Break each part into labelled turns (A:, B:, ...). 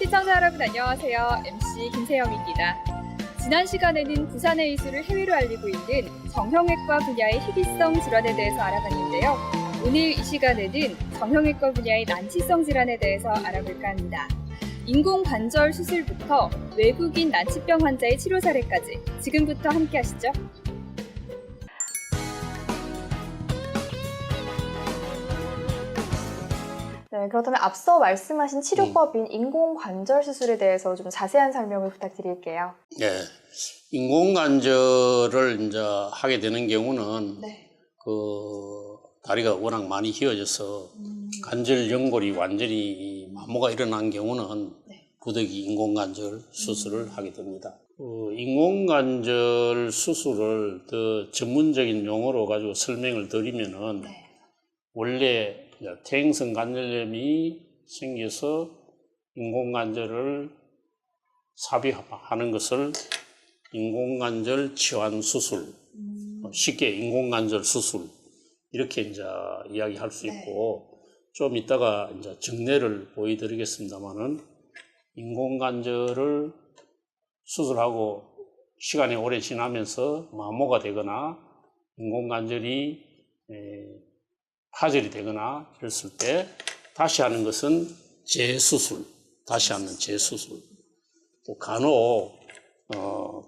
A: 시청자 여러분 안녕하세요. MC 김세영입니다. 지난 시간에는 부산의 이수를 해외로 알리고 있는 정형외과 분야의 희귀성 질환에 대해서 알아봤는데요. 오늘 이 시간에는 정형외과 분야의 난치성 질환에 대해서 알아볼까 합니다. 인공관절 수술부터 외국인 난치병 환자의 치료 사례까지 지금부터 함께 하시죠.
B: 네, 그렇다면 앞서 말씀하신 치료법인 인공관절 수술에 대해서 좀 자세한 설명을 부탁드릴게요.
C: 네, 인공관절을 이제 하게 되는 경우는 다리가 워낙 많이 휘어져서 관절 연골이 완전히 마모가 일어난 경우는 부득이 인공관절 수술을 하게 됩니다. 인공관절 수술을 더 전문적인 용어로 가지고 설명을 드리면은 원래 퇴행성 관절염이 생겨서 인공관절을 삽입하는 것을 인공관절 치환 수술, 쉽게 인공관절 수술 이렇게 이제 이야기할 수 있고 좀 이따가 이제 정례를 보여드리겠습니다만은 인공관절을 수술하고 시간이 오래 지나면서 마모가 되거나 인공관절이 파절이 되거나 그랬을 때 다시 하는 것은 재수술, 다시 하는 재수술. 또 간혹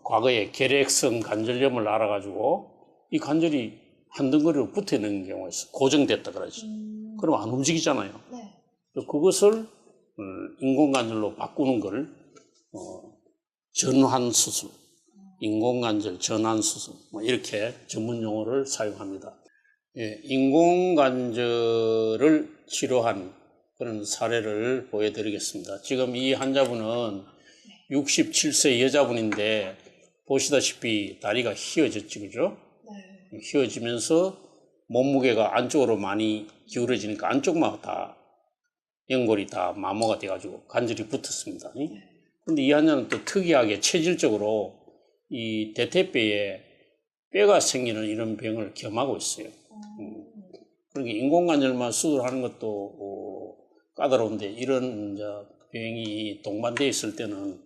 C: 과거에 결핵성 관절염을 알아가지고 이 관절이 한 덩어리로 붙어 있는 경우가 있어. 고정됐다 그러지. 그럼 안 움직이잖아요. 그것을 인공관절로 바꾸는 걸 전환 수술, 인공관절 전환 수술 뭐 이렇게 전문 용어를 사용합니다. 예, 인공관절을 치료한 그런 사례를 보여드리겠습니다. 지금 이 환자분은 67세 여자분인데 보시다시피 다리가 휘어졌지, 그죠? 휘어지면서 몸무게가 안쪽으로 많이 기울어지니까 안쪽만 다 연골이 다 마모가 돼가지고 관절이 붙었습니다. 그런데 이 환자는 또 특이하게 체질적으로 이 대퇴뼈에 뼈가 생기는 이런 병을 겸하고 있어요. 그러니까 인공관절만 수술하는 것도 까다로운데 이런 이제 병이 동반되어 있을 때는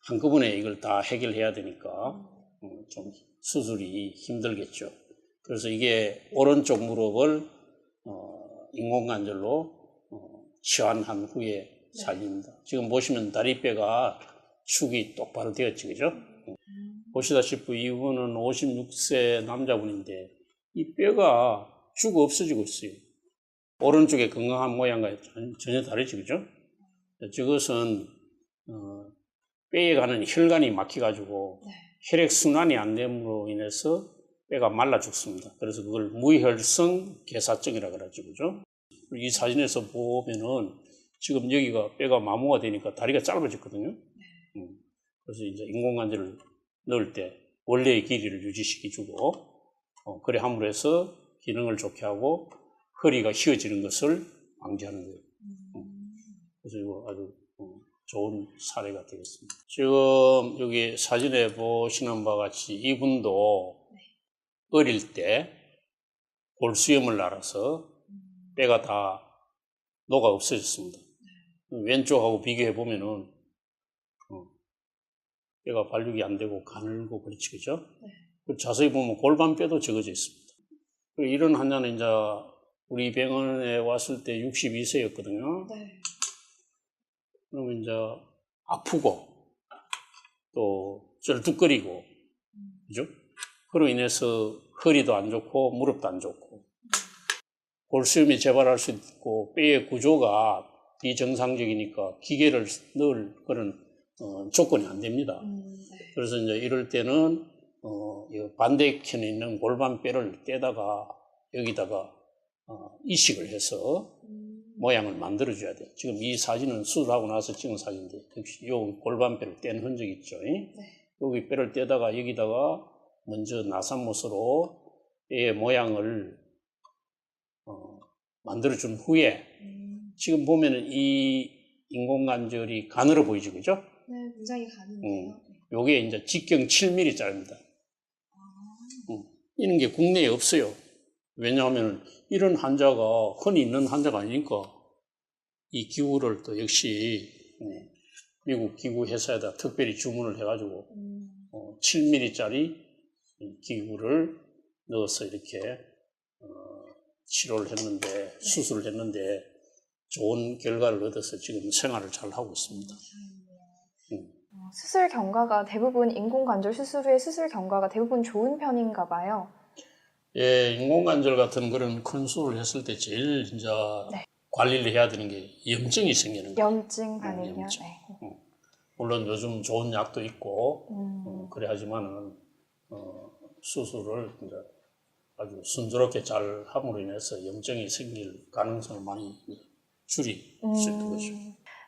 C: 한꺼번에 이걸 다 해결해야 되니까 좀 수술이 힘들겠죠. 그래서 이게 오른쪽 무릎을 인공관절로 치환한 후에 사진입니다. 지금 보시면 다리뼈가 축이 똑바로 되었지, 그죠? 보시다시피 이분은 56세 남자분인데 이 뼈가 쭉 없어지고 있어요. 오른쪽의 건강한 모양과 전혀 다르지, 그죠? 저것은 뼈에 가는 혈관이 막혀가지고 혈액순환이 안 됨으로 인해서 뼈가 말라 죽습니다. 그래서 그걸 무혈성 괴사증이라고 그러죠, 그죠? 이 사진에서 보면은 지금 여기가 뼈가 마모가 되니까 다리가 짧아졌거든요. 그래서 이제 인공관절을 넣을 때 원래의 길이를 유지시켜주고 그래 함으로 해서 기능을 좋게 하고 허리가 휘어지는 것을 방지하는 거예요. 그래서 이거 아주 좋은 사례가 되겠습니다. 지금 여기 사진에 보시는 바와 같이 이분도 어릴 때 골수염을 앓아서 뼈가 다 녹아 없어졌습니다. 왼쪽하고 비교해 보면은 뼈가 발육이 안 되고 가늘고 그렇지, 그죠? 자세히 보면 골반뼈도 적어져 있습니다. 이런 환자는 이제 우리 병원에 왔을 때 62세였거든요. 그러면 이제 아프고 또 쩔뚝거리고, 그죠? 그로 인해서 허리도 안 좋고 무릎도 안 좋고 골수염이 재발할 수 있고 뼈의 구조가 비정상적이니까 기계를 넣을 그런 조건이 안 됩니다. 그래서 이제 이럴 때는 반대편에 있는 골반뼈를 떼다가 여기다가 이식을 해서 모양을 만들어줘야 돼요. 지금 이 사진은 수술하고 나서 찍은 사진인데 역시 이 골반뼈를 뗀 흔적이 있죠. 여기 뼈를 떼다가 여기다가 먼저 나사못으로 뼈의 모양을 만들어준 후에 지금 보면은 이 인공관절이 가늘어 보이죠, 그죠?
B: 네, 굉장히 가는데요.
C: 요게 이제 직경 7mm짜리입니다. 이런 게 국내에 없어요. 왜냐하면 이런 환자가 흔히 있는 환자가 아니니까 이 기구를 또 역시 미국 기구 회사에다 특별히 주문을 해가지고 7mm짜리 기구를 넣어서 이렇게 치료를 했는데 수술을 했는데 좋은 결과를 얻어서 지금 생활을 잘 하고 있습니다.
B: 수술 경과가 대부분 인공관절 수술 후의 수술 경과가 대부분 좋은 편인가 봐요.
C: 예, 인공관절 같은 그런 큰 수술을 했을 때 제일 이제
B: 네.
C: 관리를 해야 되는 게 염증이 생기는 거예요.
B: 염증 반응이요.
C: 염증.
B: 네.
C: 물론 요즘 좋은 약도 있고 그래 하지만은 수술을 이제 아주 순조롭게 잘 함으로 인해서 염증이 생길 가능성을 많이 줄일 수 있는 거죠.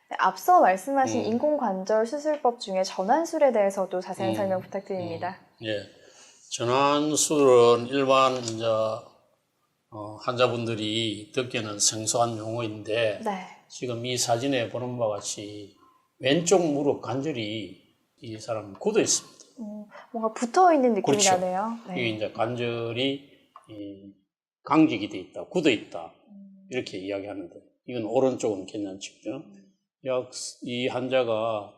B: 네, 앞서 말씀하신 인공관절 수술법 중에 전환술에 대해서도 자세한 설명 부탁드립니다.
C: 예, 전환술은 일반 이제 환자분들이 듣기에는 생소한 용어인데
B: 네.
C: 지금 이 사진에 보는 바와 같이 왼쪽 무릎 관절이 이 사람 굳어 있습니다.
B: 뭔가 붙어 있는 느낌이
C: 그렇죠.
B: 나네요.
C: 이게 이제 관절이 강직이 돼 있다, 굳어 있다 이렇게 이야기하는데 이건 오른쪽은 괜찮죠, 그죠? 약 이 환자가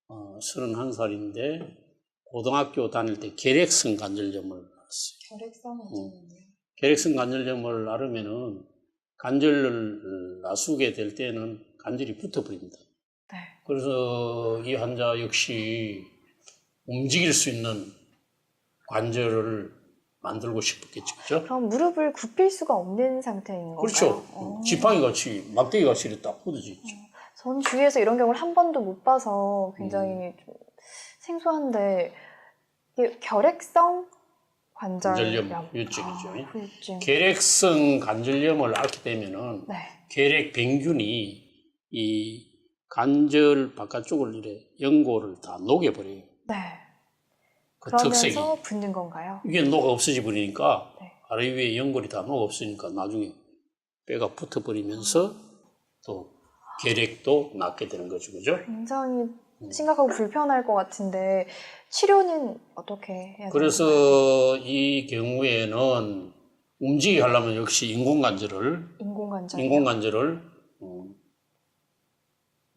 C: 31살인데 고등학교 다닐 때 결핵성 관절염을 앓았어요.
B: 결핵성 관절염이요?
C: 결핵성 관절염을 앓으면은 관절을 나수게 될 때는 관절이 붙어버립니다.
B: 네.
C: 그래서 이 환자 역시 움직일 수 있는 관절을 만들고 싶었겠죠, 그죠?
B: 그럼 무릎을 굽힐 수가 없는 상태인 건가요?
C: 그렇죠. 지팡이 같이, 막대기 같이 이렇게 딱 굳어져 있죠.
B: 전 주위에서 이런 경우를 한 번도 못 봐서 굉장히 좀 생소한데 이게 결핵성 관절염.
C: 후유증이죠.
B: 후유증.
C: 결핵성 관절염을 앓게 되면은
B: 네.
C: 결핵 병균이 이 관절 바깥쪽을 이래 연골을 다 녹여버려요.
B: 네.
C: 그 특색이.
B: 그러면서 붓는 건가요?
C: 이게 녹아 없어져 버리니까
B: 네.
C: 아래 위에 연골이 다 녹아 없으니까 나중에 뼈가 붙어버리면서 또 결핵도 낫게 되는 거죠, 그죠?
B: 굉장히 심각하고 불편할 것 같은데 치료는 어떻게 해야 되나요?
C: 그래서 이 경우에는 움직이게 하려면 역시 인공관절을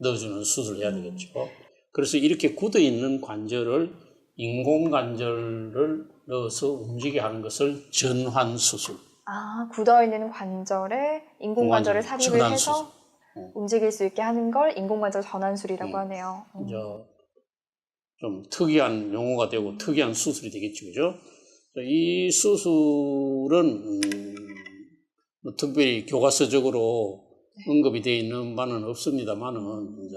C: 넣어주는 수술을 해야 되겠죠. 그래서 이렇게 굳어 있는 관절을 인공관절을 넣어서 움직이게 하는 것을 전환수술.
B: 아, 굳어있는 관절에 인공관절을 삽입을 해서 움직일 수 있게 하는 걸 인공관절 전환술이라고 하네요.
C: 이제 좀 특이한 용어가 되고 특이한 수술이 되겠죠, 그죠? 이 수술은 뭐 특별히 교과서적으로 언급이 되어 있는 바는 없습니다만은 이제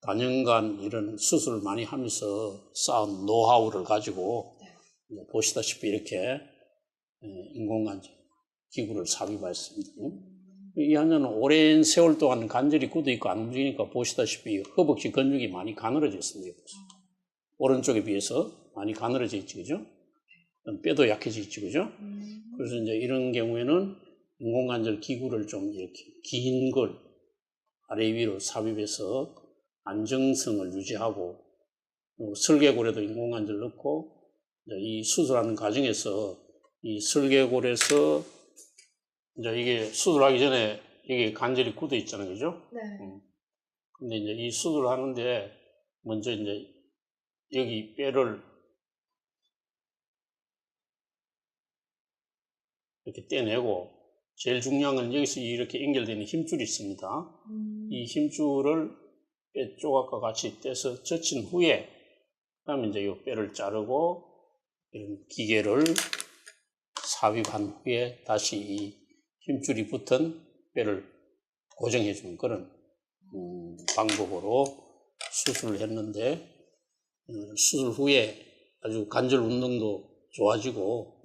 C: 단연간 이런 수술을 많이 하면서 쌓은 노하우를 가지고 이제 보시다시피 이렇게 인공관절 기구를 삽입했습니다. 이 환자는 오랜 세월 동안 관절이 굳어 있고 안 움직이니까 보시다시피 허벅지 근육이 많이 가늘어져 있습니다. 오른쪽에 비해서 많이 가늘어져 있죠, 그죠? 뼈도 약해져 있죠, 그죠? 그래서 이제 이런 경우에는 인공관절 기구를 좀 이렇게 긴 걸 아래 위로 삽입해서 안정성을 유지하고 설계골에도 인공관절 넣고 이 수술하는 과정에서 이 설계골에서 이제 이게 수술하기 전에 이게 관절이 굳어 있잖아요, 그죠?
B: 네.
C: 근데 이제 이 수술을 하는데 먼저 이제 여기 뼈를 이렇게 떼내고 제일 중요한 건 여기서 이렇게 연결되는 힘줄이 있습니다. 이 힘줄을 뼈 조각과 같이 떼서 젖힌 후에 그다음에 이제 이 뼈를 자르고 이런 기계를 삽입한 후에 다시 이 힘줄이 붙은 뼈를 고정해 주는 그런 방법으로 수술을 했는데 수술 후에 아주 관절 운동도 좋아지고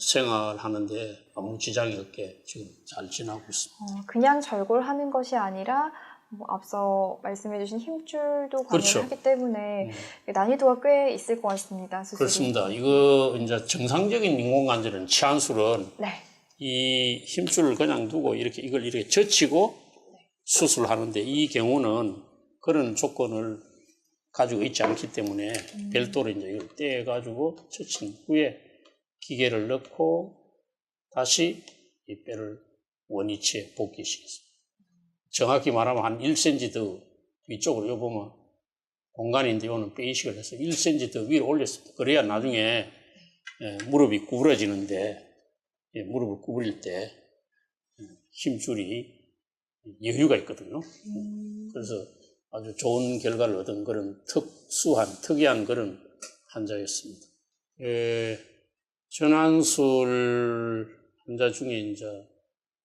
C: 생활하는데 아무 지장이 없게 지금 잘 지나고 있습니다.
B: 그냥 절골하는 것이 아니라 뭐 앞서 말씀해주신 힘줄도
C: 그렇죠.
B: 관여하기 때문에 난이도가 꽤 있을 것 같습니다. 수술이.
C: 그렇습니다. 이거 이제 정상적인 인공관절은 치안술은
B: 네.
C: 이 힘줄을 그냥 두고 이걸 이렇게 젖히고 수술하는데 이 경우는 그런 조건을 가지고 있지 않기 때문에 별도로 이제 이걸 떼가지고 젖힌 후에 기계를 넣고 다시 이 뼈를 원위치에 복귀시켰습니다. 정확히 말하면 한 1cm 더 위쪽으로 요 보면 공간인데 요는 빼이식을 해서 1cm 더 위로 올렸습니다. 그래야 나중에 무릎이 구부러지는데 무릎을 구부릴 때 힘줄이 여유가 있거든요. 그래서 아주 좋은 결과를 얻은 그런 특이한 그런 환자였습니다. 전환술 환자 중에 이제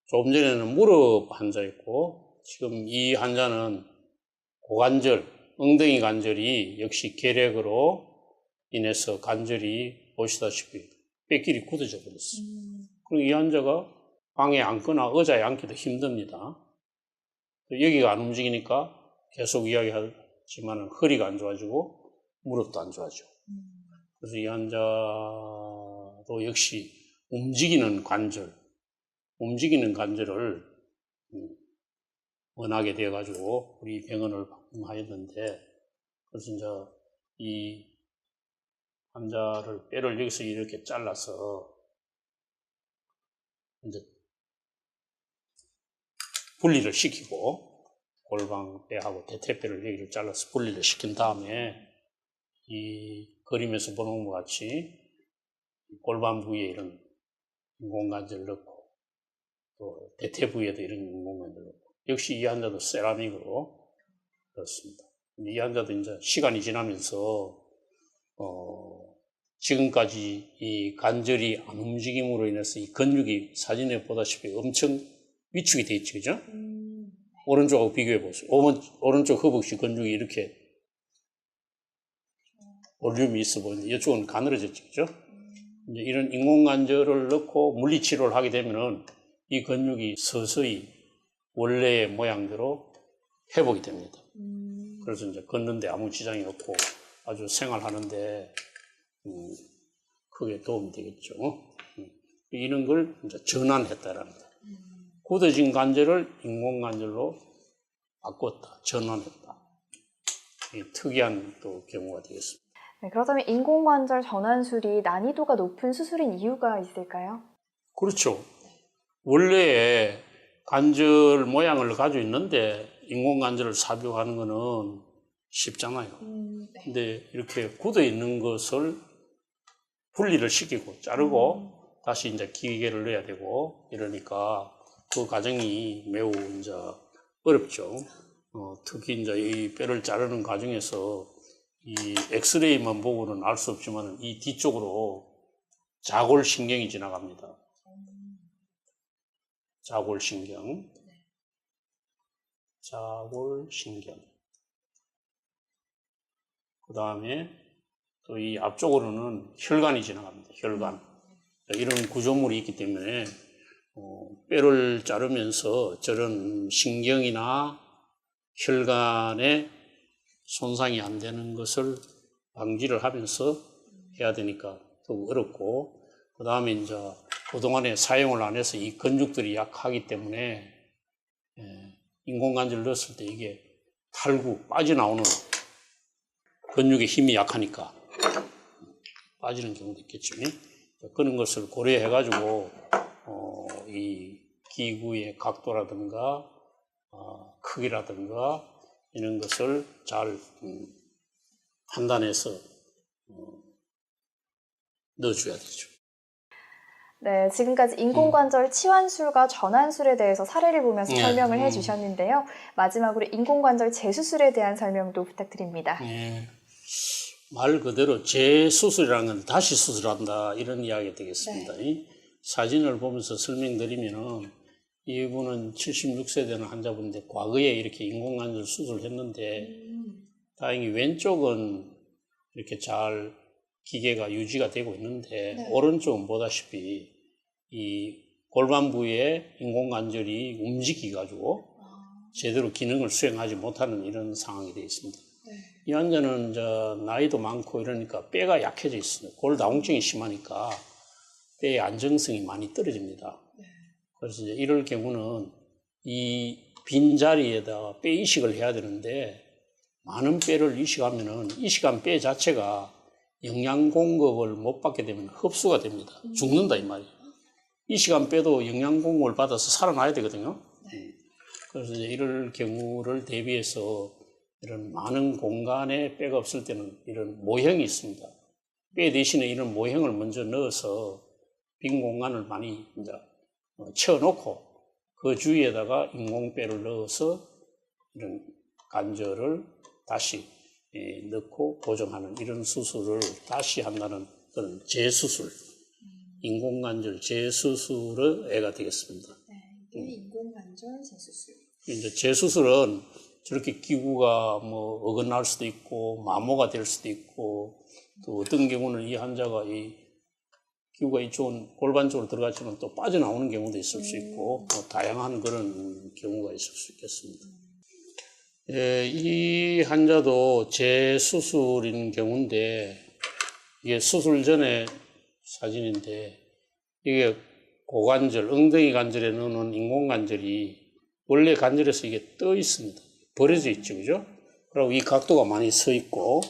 C: 조금 전에는 무릎 환자였고 지금 이 환자는 고관절, 엉덩이 관절이 역시 결핵으로 인해서 관절이 보시다시피 뼈끼리 굳어져 버렸어요. 그리고 이 환자가 방에 앉거나 의자에 앉기도 힘듭니다. 여기가 안 움직이니까 계속 이야기하지만 허리가 안 좋아지고 무릎도 안 좋아지고. 그래서 이 환자도 역시 움직이는 관절을 원하게 되어가지고 우리 병원을 방문하였는데, 그래서 이제 이 환자를 뼈를 여기서 이렇게 잘라서 이제 분리를 시키고 골방뼈하고 대퇴뼈를 여기를 잘라서 분리를 시킨 다음에 이 그림에서 보는 것 같이 골반 부위에 이런 인공관절을 넣고 또 대퇴 부위에도 이런 인공관절을 넣고 역시 이 환자도 세라믹으로 넣었습니다. 이 환자도 이제 시간이 지나면서 지금까지 이 관절이 안 움직임으로 인해서 이 근육이 사진에 보다시피 엄청 위축이 돼 있죠, 그죠? 오른쪽하고 비교해 보세요. 오른쪽 허벅지 근육이 이렇게 볼륨이 있어 보이는데 이쪽은 가늘어졌죠, 그죠? 이제 이런 인공관절을 넣고 물리치료를 하게 되면은 이 근육이 서서히 원래의 모양대로 회복이 됩니다. 그래서 이제 걷는데 아무 지장이 없고 아주 생활하는데 크게 도움이 되겠죠. 이런 걸 이제 전환했다라는 거예요. 굳어진 관절을 인공관절로 바꿨다, 전환했다. 이게 특이한 또 경우가 되겠습니다.
B: 네, 그렇다면 인공관절 전환술이 난이도가 높은 수술인 이유가 있을까요?
C: 그렇죠. 원래 관절 모양을 가지고 있는데 인공관절을 삽입하는 거는 쉽잖아요. 근데 이렇게 굳어 있는 것을 분리를 시키고 자르고 다시 이제 기계를 넣어야 되고 이러니까 그 과정이 매우 이제 어렵죠. 특히 이제 이 뼈를 자르는 과정에서 이 엑스레이만 보고는 알 수 없지만 이 뒤쪽으로 자골신경이 지나갑니다. 자골신경. 그 다음에 또 이 앞쪽으로는 혈관이 지나갑니다. 혈관. 이런 구조물이 있기 때문에 뼈를 자르면서 저런 신경이나 혈관에 손상이 안 되는 것을 방지를 하면서 해야 되니까 더 어렵고, 그 다음에 이제 그동안에 사용을 안 해서 이 근육들이 약하기 때문에 인공관절 넣었을 때 이게 탈구, 빠져나오는 근육의 힘이 약하니까 빠지는 경우도 있겠죠. 그런 것을 고려해가지고 이 기구의 각도라든가 크기라든가 이런 것을 잘 판단해서 넣어줘야 되죠.
B: 네, 지금까지 인공관절 치환술과 전환술에 대해서 사례를 보면서 설명을 해주셨는데요. 마지막으로 인공관절 재수술에 대한 설명도 부탁드립니다.
C: 말 그대로 재수술이라는 건 다시 수술한다 이런 이야기가 되겠습니다. 사진을 보면서 설명드리면은 이분은 76세 되는 환자분인데 과거에 이렇게 인공관절 수술을 했는데 다행히 왼쪽은 이렇게 잘 기계가 유지가 되고 있는데 오른쪽은 보다시피 이 골반 부위에 인공관절이 움직이가지고 제대로 기능을 수행하지 못하는 이런 상황이 되어 있습니다. 이 환자는 이제 나이도 많고 이러니까 뼈가 약해져 있어요. 골다공증이 심하니까 뼈의 안정성이 많이 떨어집니다. 그래서 이제 이럴 경우는 이 빈 자리에다 뼈 이식을 해야 되는데 많은 뼈를 이식하면은 이식한 뼈 자체가 영양 공급을 못 받게 되면 흡수가 됩니다. 죽는다 이 말이에요. 이식한 뼈도 영양 공급을 받아서 살아나야 되거든요. 그래서 이제 이럴 경우를 대비해서 이런 많은 공간에 뼈가 없을 때는 이런 모형이 있습니다. 뼈 대신에 이런 모형을 먼저 넣어서 빈 공간을 많이 이제 채워놓고 그 주위에다가 인공뼈를 넣어서 이런 관절을 다시 넣고 고정하는 이런 수술을 다시 한다는 그런 재수술, 인공관절 재수술의 애가 되겠습니다.
B: 네, 이게 인공관절 재수술.
C: 이제 재수술은 저렇게 기구가 뭐 어긋날 수도 있고 마모가 될 수도 있고 또 어떤 경우는 이 환자가 이 기구가 이쪽은 골반 쪽으로 들어가지만 또 빠져나오는 경우도 있을 수 있고 뭐 다양한 그런 경우가 있을 수 있겠습니다. 예, 이 환자도 재수술인 경우인데 이게 수술 전에 사진인데 이게 고관절, 엉덩이 관절에 넣는 인공관절이 원래 관절에서 이게 떠 있습니다. 버려져 있죠, 그죠? 그리고 이 각도가 많이 서 있고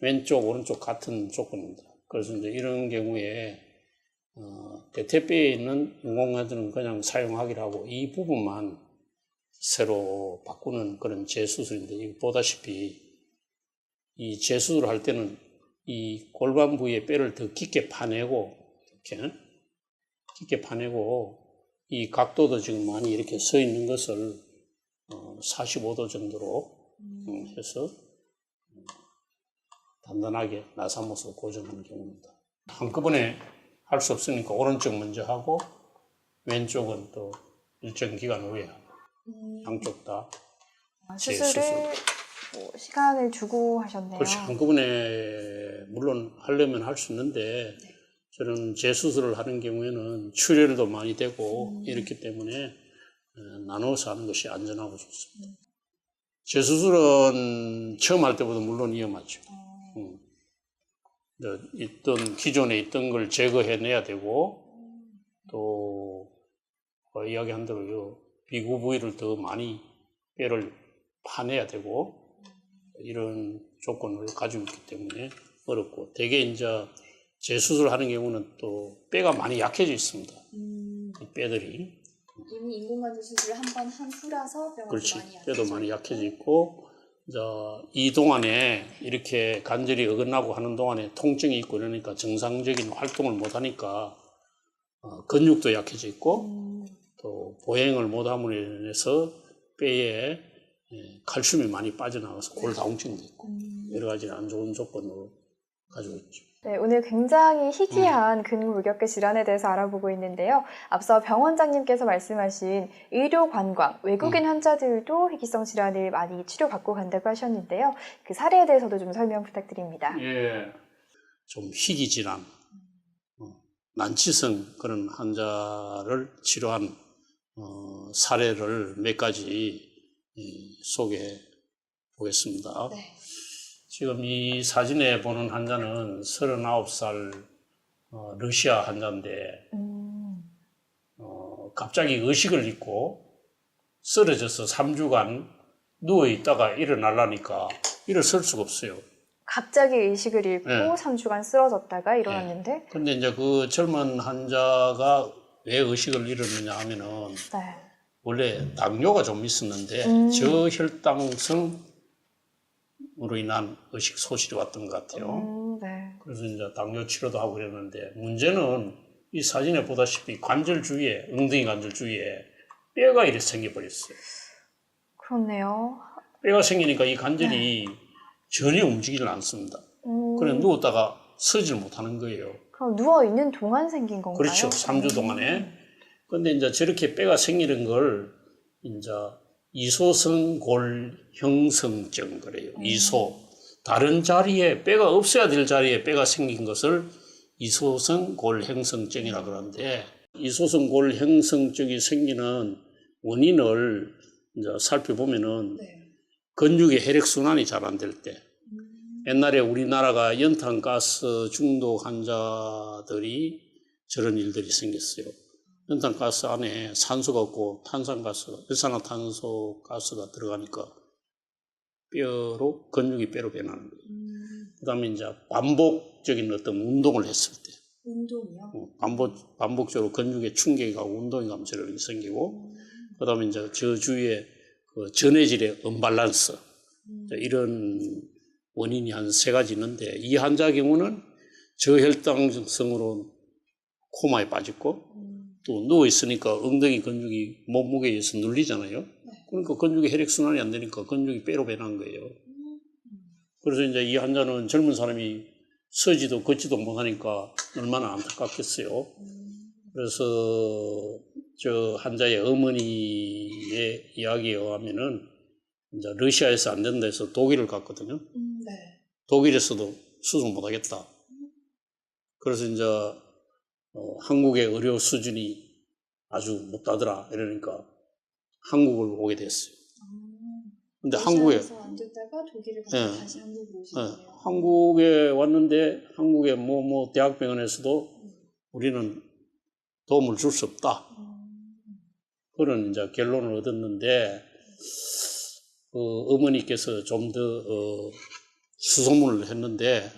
C: 왼쪽, 오른쪽 같은 조건입니다. 그래서 이제 이런 경우에 대퇴뼈에 있는 인공관절은 그냥 사용하기로 하고 이 부분만 새로 바꾸는 그런 재수술인데 이거 보다시피 이 재수술을 할 때는 이 골반 부위의 뼈를 더 깊게 파내고 이렇게 깊게 파내고 이 각도도 지금 많이 이렇게 서 있는 것을 45도 정도로 해서 단단하게 나사못으로 고정하는 경우입니다. 한꺼번에 할 수 없으니까 오른쪽 먼저 하고 왼쪽은 또 일정 기간 후에 양쪽 다
B: 수술을 뭐 시간을 두고 하셨네요.
C: 그렇죠. 한꺼번에 물론 하려면 할 수 있는데 저는 재수술을 하는 경우에는 출혈도 많이 되고 이렇기 때문에 나눠서 하는 것이 안전하고 좋습니다. 재수술은 처음 할 때보다 물론 위험하죠. 기존에 있던 걸 제거해내야 되고 또 이야기한 대로 비구 부위를 더 많이 뼈를 파내야 되고 이런 조건을 가지고 있기 때문에 어렵고 대개 이제 재수술을 하는 경우는 또 뼈가 많이 약해져 있습니다. 이 뼈들이
B: 이미 인공관절 수술을 한 번 한 후라서 뼈가
C: 그렇지.
B: 많이
C: 뼈도 많이 약해져 있고 이제 이 동안에 이렇게 관절이 어긋나고 하는 동안에 통증이 있고 이러니까 정상적인 활동을 못 하니까 근육도 약해져 있고 또 보행을 못 함으로 인해서 뼈에 칼슘이 많이 빠져나가서 골다공증도 있고 여러 가지 안 좋은 조건을 가지고 있죠.
B: 네, 오늘 굉장히 희귀한 근무무격계 질환에 대해서 알아보고 있는데요. 앞서 병원장님께서 말씀하신 의료관광, 외국인 환자들도 희귀성 질환을 많이 치료받고 간다고 하셨는데요. 그 사례에 대해서도 좀 설명 부탁드립니다.
C: 예, 좀 희귀 질환, 난치성 그런 환자를 치료한 사례를 몇 가지 소개해 보겠습니다.
B: 네.
C: 지금 이 사진에 보는 환자는 39살 러시아 환자인데 갑자기 의식을 잃고 쓰러져서 3주간 누워있다가 일어나려니까 일어설 수가 없어요.
B: 갑자기 의식을 잃고
C: 네.
B: 3주간 쓰러졌다가 일어났는데
C: 그런데 이제 그 젊은 환자가 왜 의식을 잃었느냐 하면은
B: 네.
C: 원래 당뇨가 좀 있었는데 저혈당성 으로 인한 의식 소실이 왔던 것 같아요.
B: 네.
C: 그래서 이제 당뇨 치료도 하고 그랬는데 문제는 이 사진에 보다시피 관절 주위에 엉덩이 관절 주위에 뼈가 이렇게 생겨버렸어요.
B: 그렇네요.
C: 뼈가 생기니까 이 관절이 전혀 움직이질 않습니다. 그래 누웠다가 서질 못하는 거예요.
B: 그럼 누워있는 동안 생긴 건가요?
C: 그렇죠. 3주 동안에. 근데 이제 저렇게 뼈가 생기는 걸 이제 이소성 골 형성증 그래요. 이소. 다른 자리에 뼈가 없어야 될 자리에 뼈가 생긴 것을 이소성 골 형성증이라 그러는데 이소성 골 형성증이 생기는 원인을 이제 살펴보면은 근육의 혈액 순환이 잘 안 될 때. 옛날에 우리나라가 연탄가스 중독 환자들이 저런 일들이 생겼어요. 연탄가스 안에 산소가 없고 탄산가스, 일산화탄소가스가 들어가니까 근육이 뼈로 변하는 거예요. 그 다음에 이제 반복적인 어떤 운동을 했을 때.
B: 운동이요?
C: 반복적으로 근육에 충격이 가고 운동이 가면 저런 게 생기고, 그 다음에 이제 저 주위에 그 전해질의 언밸런스, 이런 원인이 한 3가지 있는데 이 환자 경우는 저혈당성으로 코마에 빠졌고 또 누워 있으니까 엉덩이 근육이 몸무게에 의해서 눌리잖아요. 그러니까 근육이 혈액순환이 안 되니까 근육이 뼈로 변한 거예요. 그래서 이제 이 환자는 젊은 사람이 서지도 걷지도 못하니까 얼마나 안타깝겠어요. 그래서 저 환자의 어머니의 이야기에 의하면은 이제 러시아에서 안 된다 해서 독일을 갔거든요. 독일에서도 수술 못 하겠다. 그래서 이제 한국의 의료 수준이 아주 못하더라 이러니까 한국을 오게 됐어요. 근데 한국에
B: 안 됐다가 독일을
C: 가서
B: 다시 한국으로 오셨네요.
C: 한국에 왔는데 한국의 뭐 대학병원에서도 우리는 도움을 줄 수 없다. 그런 이제 결론을 얻었는데 어머니께서 좀 더 수소문을 했는데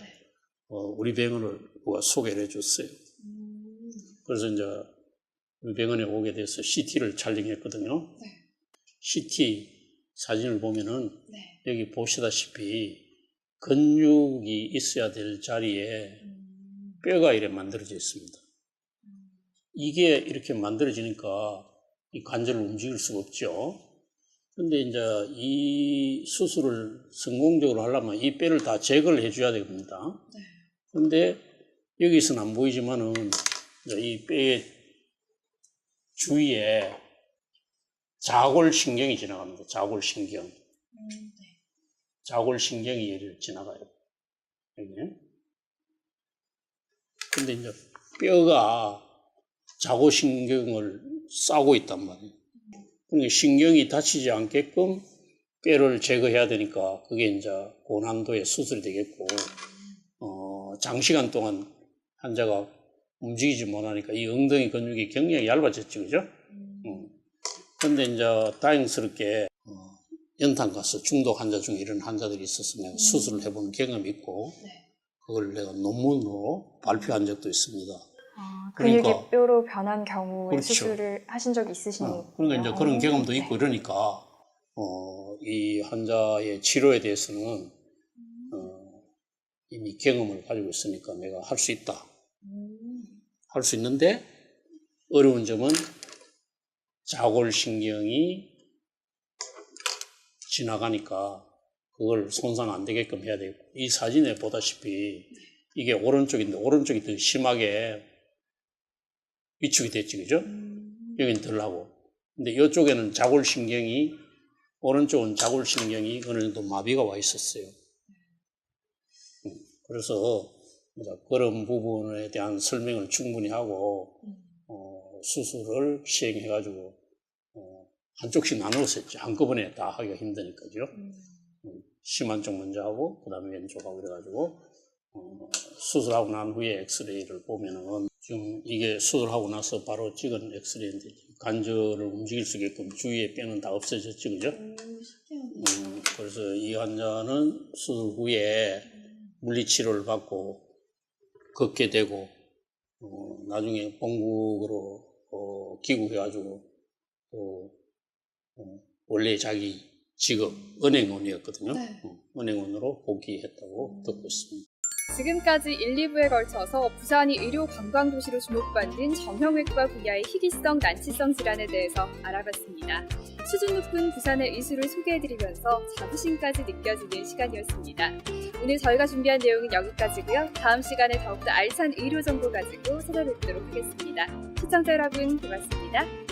C: 우리 병원을 누가 소개를 해줬어요. 그래서 이제 우리 병원에 오게 돼서 CT를 촬영했거든요. CT 사진을 보면은 여기 보시다시피 근육이 있어야 될 자리에 뼈가 이렇게 만들어져 있습니다. 이게 이렇게 만들어지니까 이 관절을 움직일 수가 없죠. 근데 이제 이 수술을 성공적으로 하려면 이 뼈를 다 제거를 해줘야 됩니다. 근데 여기서는 안 보이지만은 이 뼈의 주위에 자골신경이 지나갑니다. 자골신경. 자골신경이 얘를 지나가요. 여기. 근데 이제 뼈가 자골신경을 싸고 있단 말이에요. 그러니까 신경이 다치지 않게끔 뼈를 제거해야 되니까 그게 이제 고난도의 수술이 되겠고, 장시간 동안 환자가 움직이지 못하니까 이 엉덩이 근육이 굉장히 얇아졌죠, 그죠? 근데 이제 다행스럽게 연탄 가스 중독 환자 중에 이런 환자들이 있어서 내가 수술을 해본 경험이 있고, 그걸 내가 논문으로 발표한 적도 있습니다.
B: 근육이
C: 그러니까,
B: 뼈로 변한 경우에
C: 그렇죠.
B: 수술을 하신 적이 있으시니까.
C: 그러니까 이제 그런 경험도 있고 이러니까 이 환자의 치료에 대해서는 이미 경험을 가지고 있으니까 내가 할 수 있다. 할 수 있는데 어려운 점은 자골신경이 지나가니까 그걸 손상 안 되게끔 해야 되고, 이 사진에 보다시피 이게 오른쪽인데 오른쪽이 더 심하게 위축이 됐지, 그죠? 여긴 덜하고. 근데 이쪽에는 자골신경이, 오른쪽은 자골신경이 어느 정도 마비가 와 있었어요. 그래서 그런 부분에 대한 설명을 충분히 하고 수술을 시행해가지고 한쪽씩 나누어서 했죠. 한꺼번에 다 하기가 힘드니까요. 심한 쪽 먼저 하고 그다음에 왼쪽하고 그래가지고 수술하고 난 후에 엑스레이를 보면은 지금 이게 수술하고 나서 바로 찍은 엑스레이인데 관절을 움직일 수 있게끔 주위에 뼈는 다 없어졌죠, 그죠? 그래서 이 환자는 수술 후에 물리치료를 받고 걷게 되고 나중에 본국으로 귀국해가지고 또 원래 자기 직업 은행원이었거든요. 은행원으로 복귀했다고 듣고 있습니다.
A: 지금까지 1, 2부에 걸쳐서 부산이 의료 관광 도시로 주목받는 정형외과 분야의 희귀성 난치성 질환에 대해서 알아봤습니다. 수준 높은 부산의 의술을 소개해드리면서 자부심까지 느껴지는 시간이었습니다. 오늘 저희가 준비한 내용은 여기까지고요. 다음 시간에 더욱더 알찬 의료 정보 가지고 찾아뵙도록 하겠습니다. 시청자 여러분 고맙습니다.